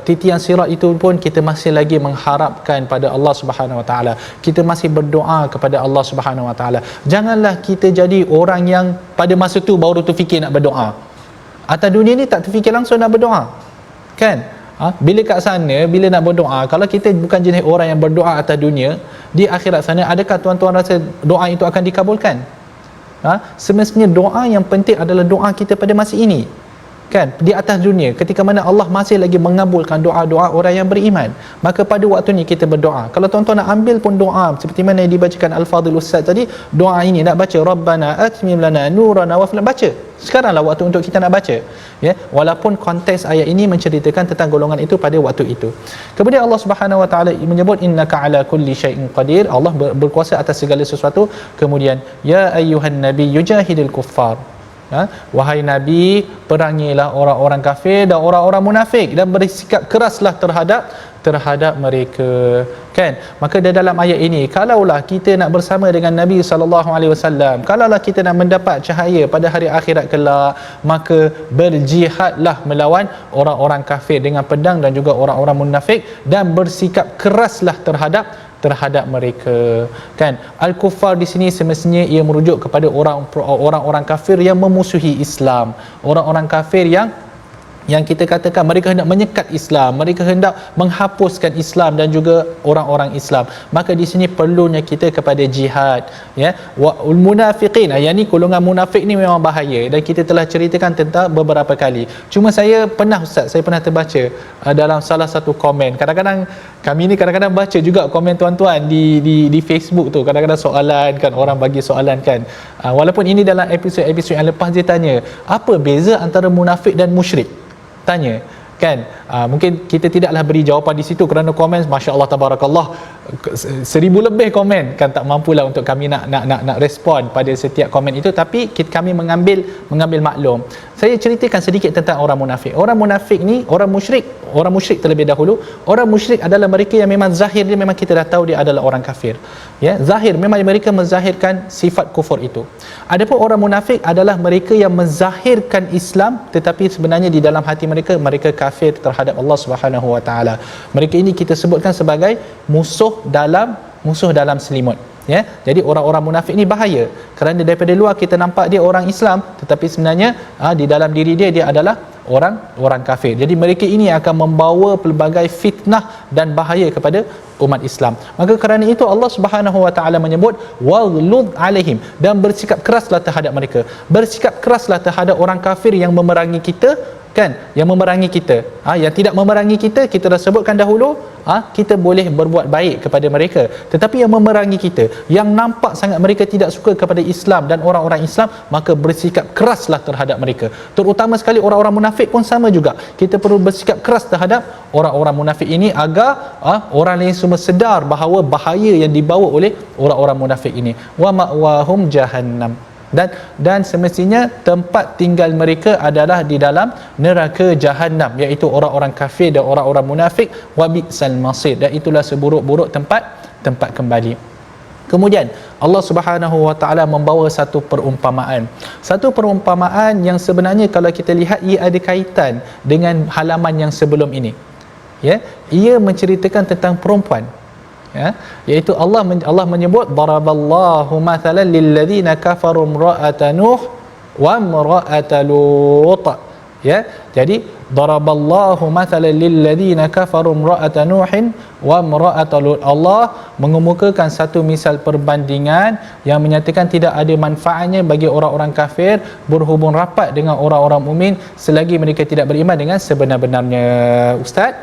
titian sirat itu pun, kita masih lagi mengharapkan pada Allah Subhanahu Wa Taala. Kita masih berdoa kepada Allah Subhanahu Wa Taala. Janganlah kita jadi orang yang pada masa tu baru terfikir nak berdoa. Atas dunia ni tak terfikir langsung nak berdoa, kan. Bila kat sana, bila nak berdoa, kalau kita bukan jenis orang yang berdoa atas dunia, di akhirat sana, adakah tuan-tuan rasa doa itu akan dikabulkan? Semestinya doa yang penting adalah doa kita pada masa ini, kan, di atas dunia, ketika mana Allah masih lagi mengabulkan doa-doa orang yang beriman, maka pada waktu ni kita berdoa. Kalau tuan-tuan nak ambil pun doa seperti mana yang dibacakan Al-Fadhil Ustaz tadi, doa ini nak baca Rabbana atmim lana nurana wa fil, baca sekaranglah waktu untuk kita nak baca, ya, walaupun konteks ayat ini menceritakan tentang golongan itu pada waktu itu. Kemudian Allah Subhanahu Wa Taala menyebut innaka ala kulli syai'in qadir, Allah berkuasa atas segala sesuatu. Kemudian ya ayyuhan nabi yujahidil kuffar, wahai Nabi, perangilah orang-orang kafir dan orang-orang munafik, dan bersikap keraslah terhadap mereka, kan. Maka di dalam ayat ini, kalaulah kita nak bersama dengan Nabi SAW, kalaulah kita nak mendapat cahaya pada hari akhirat kelak, maka berjihadlah melawan orang-orang kafir dengan pedang dan juga orang-orang munafik, dan bersikap keraslah terhadap mereka, kan. Al-Kuffar di sini semestinya ia merujuk kepada orang-orang kafir yang memusuhi Islam, orang-orang kafir yang kita katakan mereka hendak menyekat Islam, mereka hendak menghapuskan Islam dan juga orang-orang Islam. Maka di sini perlunya kita kepada jihad, ya. Wal munafiqin, yang ni golongan munafik ni memang bahaya, dan kita telah ceritakan tentang beberapa kali. Cuma saya pernah terbaca dalam salah satu komen, kadang-kadang kami ni kadang-kadang baca juga komen tuan-tuan di Facebook tu, kadang-kadang soalan, kan, orang bagi soalan, kan. Walaupun ini dalam episod yang lepas dia tanya, apa beza antara munafik dan musyrik? Tanya, kan. Mungkin kita tidaklah beri jawapan di situ kerana komen, masya-Allah tabarakallah, 1000 lebih komen, kan, tak mampulah untuk kami nak respon pada setiap komen itu, tapi kami mengambil maklum. Saya ceritakan sedikit tentang orang munafik. Orang munafik ni, orang musyrik terlebih dahulu. Orang musyrik adalah mereka yang memang zahir dia, memang kita dah tahu dia adalah orang kafir, ya, zahir memang mereka menzahirkan sifat kufur itu. Adapun orang munafik adalah mereka yang menzahirkan Islam, tetapi sebenarnya di dalam hati mereka kafir terhadap Allah Subhanahu Wa Taala. Mereka ini kita sebutkan sebagai musuh dalam selimut, ya. Jadi orang-orang munafik ni bahaya, kerana daripada luar kita nampak dia orang Islam, tetapi sebenarnya di dalam diri dia adalah orang kafir. Jadi mereka ini akan membawa pelbagai fitnah dan bahaya kepada umat Islam. Maka kerana itu Allah Subhanahu Wa Taala menyebut waghlud alaihim, dan bersikap keraslah terhadap mereka. Bersikap keraslah terhadap orang kafir yang memerangi kita, kan, yang memerangi kita. Yang tidak memerangi kita, kita dah sebutkan dahulu, kita boleh berbuat baik kepada mereka. Tetapi yang memerangi kita, yang nampak sangat mereka tidak suka kepada Islam dan orang-orang Islam, maka bersikap keraslah terhadap mereka. Terutama sekali orang-orang munafik pun sama juga. Kita perlu bersikap keras terhadap orang-orang munafik ini agar orang lain semua sedar bahawa bahaya yang dibawa oleh orang-orang munafik ini. Wa ma'wahum jahannam. Dan semestinya tempat tinggal mereka adalah di dalam neraka jahanam, iaitu orang-orang kafir dan orang-orang munafik. Wa bi'sal masir, dan itulah seburuk-buruk tempat kembali. Kemudian Allah Subhanahu wa taala membawa satu perumpamaan yang sebenarnya kalau kita lihat ia ada kaitan dengan halaman yang sebelum ini. Ia menceritakan tentang perempuan, iaitu Allah menyebut daraballahu mathalan lil ladzina kafaru imra'ata nuh wa imra'ata lut. Jadi daraballahu mathalan lil ladzina kafaru imra'ata nuhin wa imra'ata lut. Allah mengemukakan satu misal perbandingan yang menyatakan tidak ada manfaatnya bagi orang-orang kafir berhubung rapat dengan orang-orang mukmin selagi mereka tidak beriman dengan sebenar-benarnya. Ustaz,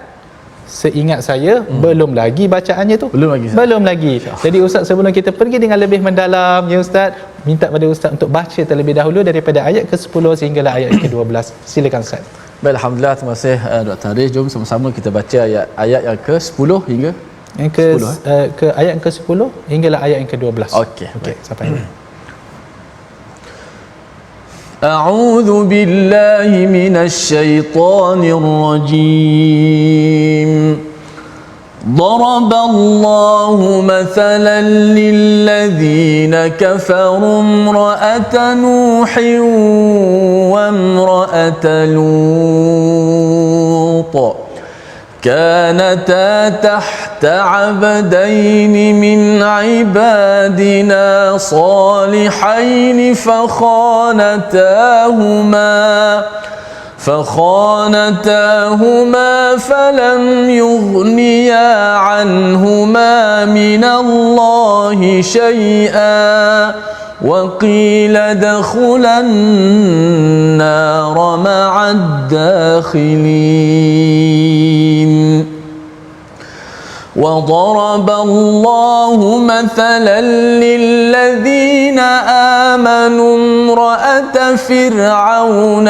seingat saya belum lagi bacaannya tu. Belum lagi. Jadi Ustaz, sebelum kita pergi dengan lebih mendalam, ya Ustaz, minta pada Ustaz untuk baca terlebih dahulu daripada ayat ke-10 sehinggalah ayat ke-12. Silakan Ustaz. Baik, alhamdulillah, terima kasih Dr. Haris. Jom sama-sama kita baca ayat yang ke-10 hingga ke ayat yang ke-10 hinggalah ayat yang ke-12. Okey, sampai ini. أعوذ بالله من الشيطان الرجيم ضرب الله مثلا للذين كفروا امرأة نوح وامرأة لوط كانتا تحت عبدين من عبادنا صالحين فخانتاهما فلم يغنيا عنهما من الله شيئا وقيل ادخلا النار مع الداخلين وضرب الله مثلا للذين آمنوا امرأة فرعون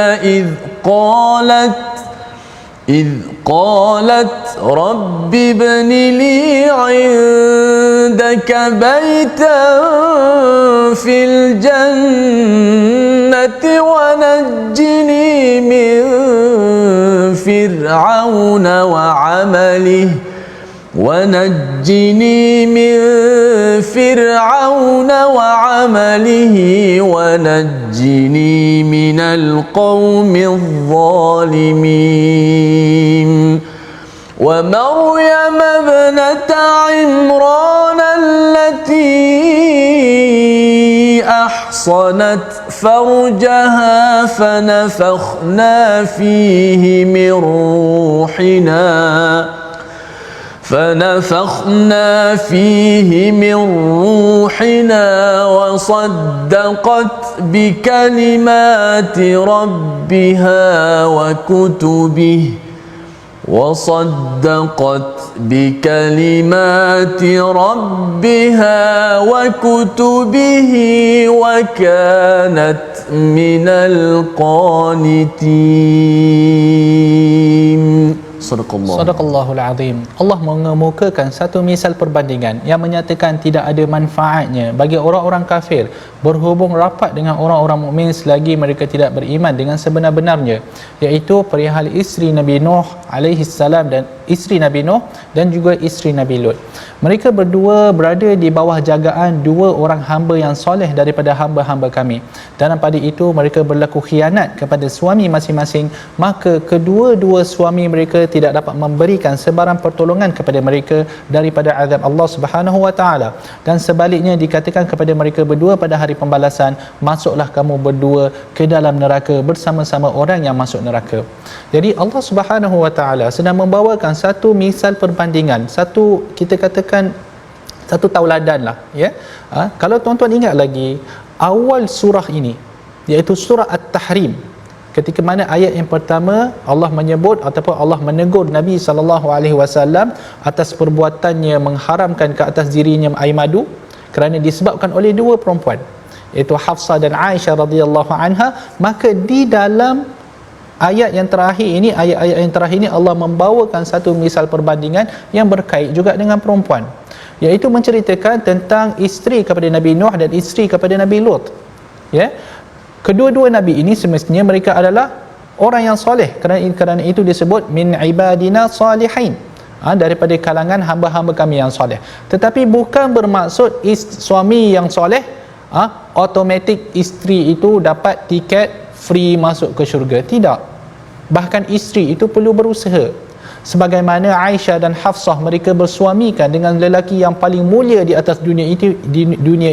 إذ قالت رب ابن لي عندك بيتا في الجنة ونجني من فرعون وعمله ونجني من القوم الظالمين ومريم ابنة عمران التي أحصنت فرجها فنفخنا فيه من روحنا وصدقت بكلمات ربها وكتبه وكانت من القانتين. Sadaqallahul Azim. Allah mengemukakan satu misal perbandingan yang menyatakan tidak ada manfaatnya bagi orang-orang kafir berhubung rapat dengan orang-orang mukmin selagi mereka tidak beriman dengan sebenar-benarnya, iaitu perihal isteri Nabi Nuh alaihi salam dan isteri Nabi Nuh dan juga isteri Nabi Lut. Mereka berdua berada di bawah jagaan dua orang hamba yang soleh daripada hamba-hamba kami. Dan pada itu mereka berlaku khianat kepada suami masing-masing, maka kedua-dua suami mereka tidak dapat memberikan sebarang pertolongan kepada mereka daripada azab Allah Subhanahu wa taala. Dan sebaliknya dikatakan kepada mereka berdua pada hari pembalasan, masuklah kamu berdua ke dalam neraka bersama-sama orang yang masuk neraka. Jadi Allah Subhanahu wa taala sedang membawakan satu misal perbandingan, satu kita katakan satu tauladan lah, ya. Kalau tuan-tuan ingat lagi awal surah ini, iaitu surah At-Tahrim, ketika mana ayat yang pertama Allah menyebut ataupun Allah menegur Nabi SAW atas perbuatannya mengharamkan ke atas dirinya air madu kerana disebabkan oleh dua perempuan, iaitu Hafsah dan Aisyah radhiyallahu anha. Maka di dalam ayat yang terakhir ini, ayat-ayat yang terakhir ini, Allah membawakan satu misal perbandingan yang berkait juga dengan perempuan, iaitu menceritakan tentang isteri kepada Nabi Nuh dan isteri kepada Nabi Lut. Ya, kedua-dua nabi ini semestinya mereka adalah orang yang soleh, kerana itu disebut min ibadina salihin, daripada kalangan hamba-hamba kami yang soleh. Tetapi bukan bermaksud suami yang soleh automatik isteri itu dapat tiket free masuk ke syurga. Tidak. Bahkan isteri itu perlu berusaha. Sebagaimana Aisyah dan Hafsah mereka bersuamikan dengan lelaki yang paling mulia di atas dunia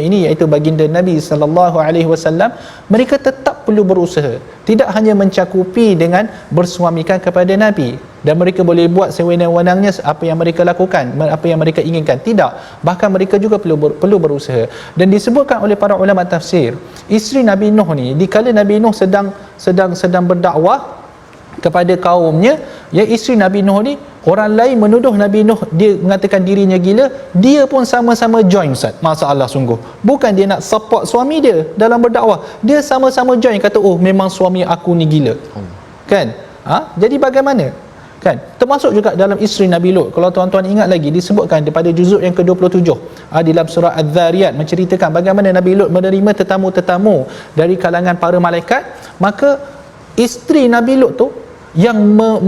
ini, iaitu baginda Nabi sallallahu alaihi wasallam, mereka tetap perlu berusaha. Tidak hanya mencakupi dengan bersuamikan kepada Nabi dan mereka boleh buat sewenang-wenangnya apa yang mereka lakukan, apa yang mereka inginkan. Tidak. Bahkan mereka juga perlu berusaha. Dan disebutkan oleh para ulama tafsir, isteri Nabi Nuh ni, dikala Nabi Nuh sedang berdakwah kepada kaumnya, ya, isteri Nabi Nuh ni, orang lain menuduh Nabi Nuh dia mengatakan dirinya gila, dia pun sama-sama join. Ustaz, masalah sungguh, bukan dia nak support suami dia dalam berdakwah, dia sama-sama join, kata oh memang suami aku ni gila. Kan? Jadi bagaimana? Kan? Termasuk juga dalam isteri Nabi Lut. Kalau tuan-tuan ingat lagi, disebutkan daripada juzuk yang ke-27 dalam surah Az-Zariyat, menceritakan bagaimana Nabi Lut menerima tetamu-tetamu dari kalangan para malaikat. Maka isteri Nabi Lut tu yang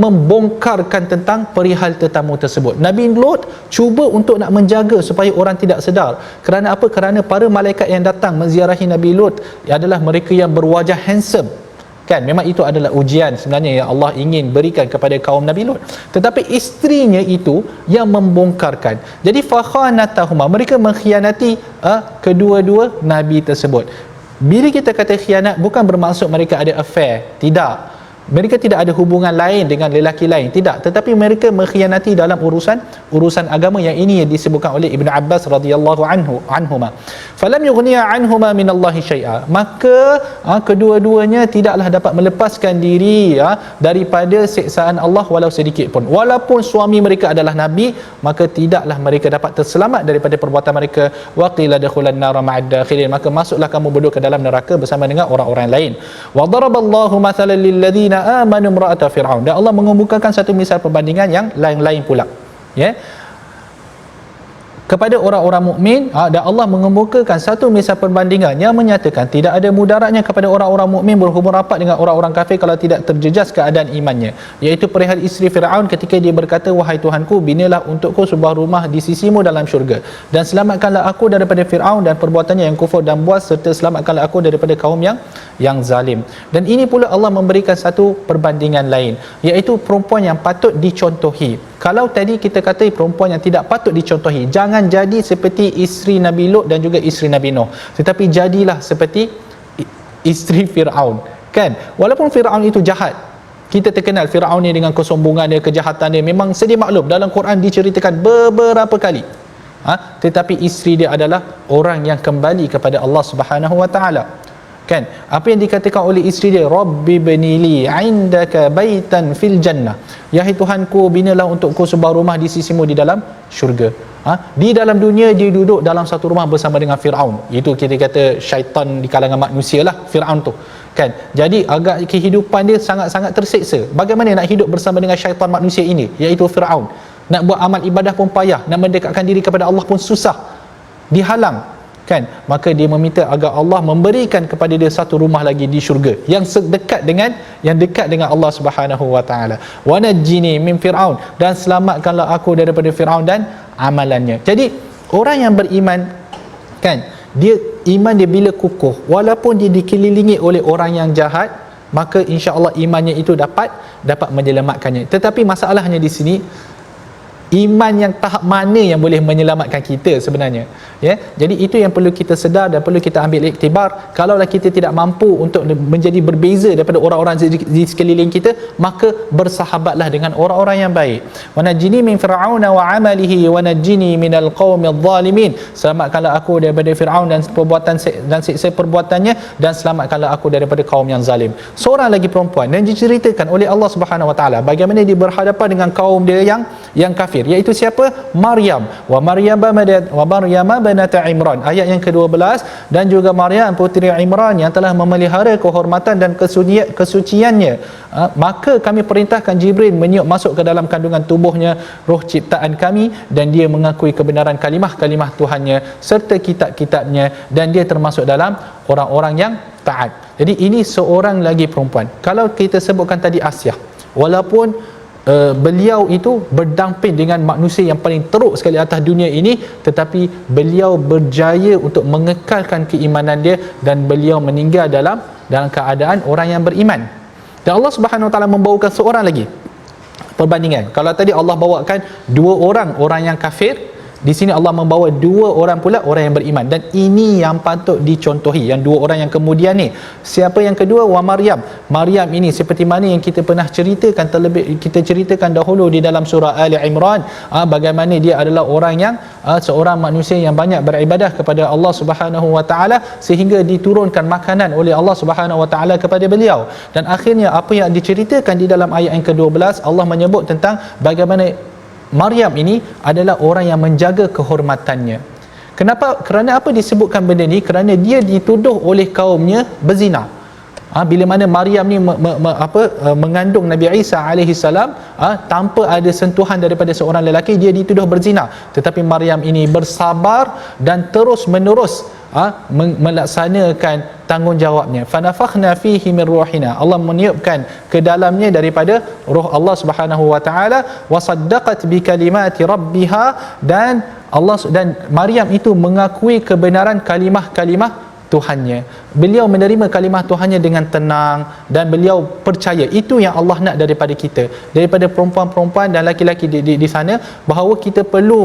membongkarkan tentang perihal tetamu tersebut. Nabi Lut cuba untuk nak menjaga supaya orang tidak sedar. Kerana apa? Kerana para malaikat yang datang menziarahi Nabi Lut adalah mereka yang berwajah handsome. Kan, memang itu adalah ujian sebenarnya yang Allah ingin berikan kepada kaum Nabi Lut. Tetapi isterinya itu yang membongkarkan. Jadi fakhanatahuma, mereka mengkhianati kedua-dua nabi tersebut. Bila kita kata khianat, bukan bermaksud mereka ada affair. Tidak. Mereka tidak ada hubungan lain dengan lelaki lain, tidak, tetapi mereka mengkhianati dalam urusan agama. Yang ini yang disebutkan oleh Ibn Abbas radhiyallahu anhuma, falam yughniya anhuma minallahi syai'a, maka kedua-duanya tidaklah dapat melepaskan diri daripada siksaan Allah walau sedikit pun. Walaupun suami mereka adalah nabi, maka tidaklah mereka dapat terselamat daripada perbuatan mereka. Wa qila dakhulan nar ma'ad dakhilin, maka masuklah kamu berdua ke dalam neraka bersama dengan orang-orang lain. Wa daraballahu mathalan lil ladzina amanu imra'ata fir'aun, dan Allah mengemukakan satu misal perbandingan yang lain-lain pula, ya, kepada orang-orang mukmin. Dan Allah mengemukakan satu misal perbandingan yang menyatakan tidak ada mudaratnya kepada orang-orang mukmin berhubung rapat dengan orang-orang kafir kalau tidak terjejas keadaan imannya, iaitu perihal isteri Firaun ketika dia berkata, wahai Tuhanku, binalah untukku sebuah rumah di sisimu dalam syurga, dan selamatkanlah aku daripada Firaun dan perbuatannya yang kufur dan buas, serta selamatkanlah aku daripada kaum yang zalim. Dan ini pula Allah memberikan satu perbandingan lain, iaitu perempuan yang patut dicontohi. Kalau tadi kita kata perempuan yang tidak patut dicontohi, jangan jadi seperti isteri Nabi Lut dan juga isteri Nabi Nuh, tetapi jadilah seperti isteri Firaun. Kan? Walaupun Firaun itu jahat, kita terkenal Firaun ni dengan kesombongan dia, kejahatan dia, memang sedia maklum, dalam Quran diceritakan beberapa kali. Tetapi isteri dia adalah orang yang kembali kepada Allah Subhanahu Wa Taala. Kan, apa yang dikatakan oleh isteri dia, Rabbi binili indaka baitan fil jannah, yahai Tuhanku, binalah untukku sebuah rumah di sisimu di dalam syurga. Di dalam dunia dia duduk dalam satu rumah bersama dengan Firaun. Itu kita kata syaitan di kalangan manusia lah, Firaun tu. Kan, jadi agak kehidupan dia sangat-sangat terseksa. Bagaimana nak hidup bersama dengan syaitan manusia ini, iaitu Firaun? Nak buat amal ibadah pun payah, nak mendekatkan diri kepada Allah pun susah, dihalang. Kan, maka dia meminta agar Allah memberikan kepada dia satu rumah lagi di syurga yang dekat dengan Allah Subhanahu Wa Taala. Wa najjini min Firaun, dan selamatkanlah aku daripada Firaun dan amalannya. Jadi orang yang beriman, kan, dia iman dia bila kukuh, walaupun dia dikelilingi oleh orang yang jahat, maka insya-Allah imannya itu dapat menyelamatkannya. Tetapi masalahnya di sini, iman yang tahap mana yang boleh menyelamatkan kita sebenarnya, ya. Jadi itu yang perlu kita sedar dan perlu kita ambil iktibar. Kalaulah kita tidak mampu untuk menjadi berbeza daripada orang-orang di sekeliling kita, maka bersahabatlah dengan orang-orang yang baik. Wa najini min fir'auna wa 'amalihi wa najini minal qaumidh dhalimin. Selamatkanlah aku daripada Firaun dan perbuatan dan siksa perbuatannya, dan selamatkanlah aku daripada kaum yang zalim. Seorang lagi perempuan dan diceritakan oleh Allah Subhanahu Wa Taala bagaimana dia berhadapan dengan kaum dia yang kafir, iaitu siapa? Maryam. Wa Maryam banat Imran, ayat yang ke-12. Dan juga Maryam puteri Imran yang telah memelihara kehormatan dan kesuciannya, maka kami perintahkan Jibril meniup masuk ke dalam kandungan tubuhnya roh ciptaan kami, dan dia mengakui kebenaran kalimah-kalimah Tuhannya serta kitab-kitabnya, dan dia termasuk dalam orang-orang yang taat. Jadi ini seorang lagi perempuan. Kalau kita sebutkan tadi Asyah, walaupun beliau itu berdamping dengan manusia yang paling teruk sekali atas dunia ini, tetapi beliau berjaya untuk mengekalkan keimanan dia, dan beliau meninggal dalam keadaan orang yang beriman. Dan Allah Subhanahu Wa Taala membawakan seorang lagi perbandingan. Kalau tadi Allah bawakan dua orang yang kafir, di sini Allah membawa dua orang pula orang yang beriman, dan ini yang patut dicontohi. Yang dua orang yang kemudian ni, siapa yang kedua? Wa Maryam. Maryam ini seperti mana yang kita pernah ceritakan kita ceritakan dahulu di dalam surah Ali Imran, bagaimana dia adalah orang yang seorang manusia yang banyak beribadah kepada Allah Subhanahu Wa Taala, sehingga diturunkan makanan oleh Allah Subhanahu Wa Taala kepada beliau. Dan akhirnya apa yang diceritakan di dalam ayat yang ke-12, Allah menyebut tentang bagaimana Maryam ini adalah orang yang menjaga kehormatannya. Kenapa? Kerana apa disebutkan benda ni? Kerana dia dituduh oleh kaumnya berzina. Bila mana Maryam ni mengandung Nabi Isa alaihi salam, tanpa ada sentuhan daripada seorang lelaki, dia dituduh berzina. Tetapi Maryam ini bersabar dan terus menerus melaksanakan tanggungjawabnya. Fanafakhna fihi min ruhina, Allah meniupkan ke dalamnya daripada roh Allah Subhanahu Wa Taala. Wa saddaqat bi kalimati rabbiha, dan Maryam itu mengakui kebenaran kalimah-kalimah Tuhannya. Beliau menerima kalimah Tuhannya dengan tenang, dan beliau percaya. Itu yang Allah nak daripada kita, daripada perempuan-perempuan dan laki-laki di sana, bahawa kita perlu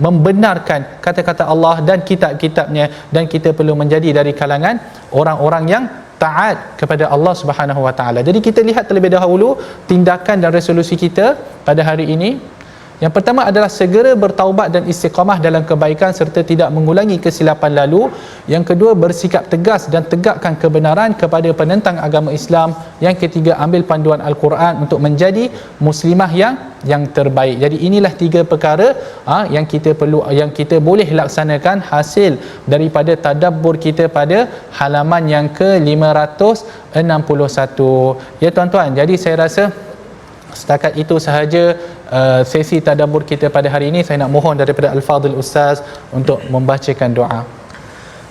membenarkan kata-kata Allah dan kitab-kitabnya, dan kita perlu menjadi dari kalangan orang-orang yang taat kepada Allah Subhanahu Wa Taala. Jadi kita lihat terlebih dahulu tindakan dan resolusi kita pada hari ini. Yang pertama adalah segera bertaubat dan istiqamah dalam kebaikan serta tidak mengulangi kesilapan lalu. Yang kedua, bersikap tegas dan tegakkan kebenaran kepada penentang agama Islam. Yang ketiga, ambil panduan Al-Quran untuk menjadi muslimah yang terbaik. Jadi inilah tiga perkara yang kita boleh laksanakan hasil daripada tadabbur kita pada halaman yang ke-561. Ya tuan-tuan, jadi saya rasa setakat itu sahaja sesi tadabbur kita pada hari ini. Saya nak mohon daripada Al-Fadhil Ustaz untuk membacakan doa.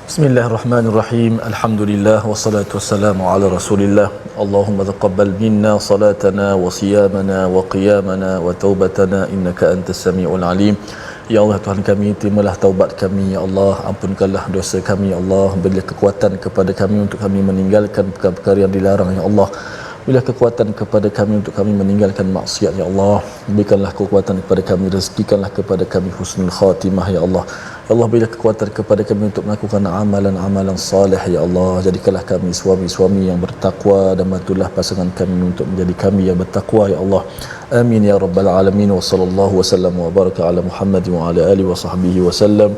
Bismillahirrahmanirrahim. Alhamdulillah wassalatu wassalamu ala Rasulillah. Allahumma taqabbal minna salatana wa siyamana wa qiyamana wa taubatana innaka antas samiul alim. Ya Allah, Tuhan kami, terimalah taubat kami. Ya Allah, ampunkanlah dosa kami. Ya Allah, berilah kekuatan kepada kami untuk kami meninggalkan perkara-perkara yang dilarang. Ya Allah, berilah kekuatan kepada kami untuk kami meninggalkan maksiat. Ya Allah, berikanlah kekuatan kepada kami, rezekikanlah kepada kami husnul khatimah. Ya Allah, ya Allah, berilah kekuatan kepada kami untuk melakukan amalan-amalan salih. Ya Allah, jadikanlah kami suami-suami yang bertakwa, dan bantulah pasangan kami untuk menjadi kami yang bertakwa. Ya Allah, amin ya rabbal alamin. Wa sallallahu wasallam wa baraka ala Muhammad wa ala alihi wa sahbihi wasallam.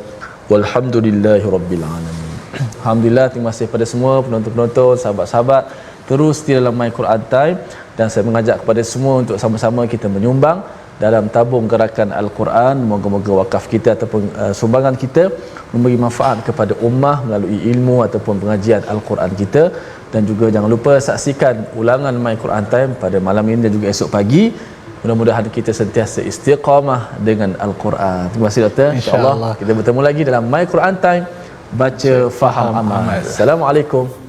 Walhamdulillahi rabbil alamin. Alhamdulillah, terima kasih kepada semua penonton-penonton, sahabat-sahabat terus di dalam My Quran Time, dan saya mengajak kepada semua untuk sama-sama kita menyumbang dalam tabung gerakan Al-Quran. Moga-moga wakaf kita ataupun sumbangan kita memberi manfaat kepada ummah melalui ilmu ataupun pengajian Al-Quran kita. Dan juga jangan lupa saksikan ulangan My Quran Time pada malam ini dan juga esok pagi. Mudah-mudahan kita sentiasa istiqamah dengan Al-Quran. Terima kasih Doktor. InsyaAllah kita bertemu lagi dalam My Quran Time, baca, faham, amal. Assalamualaikum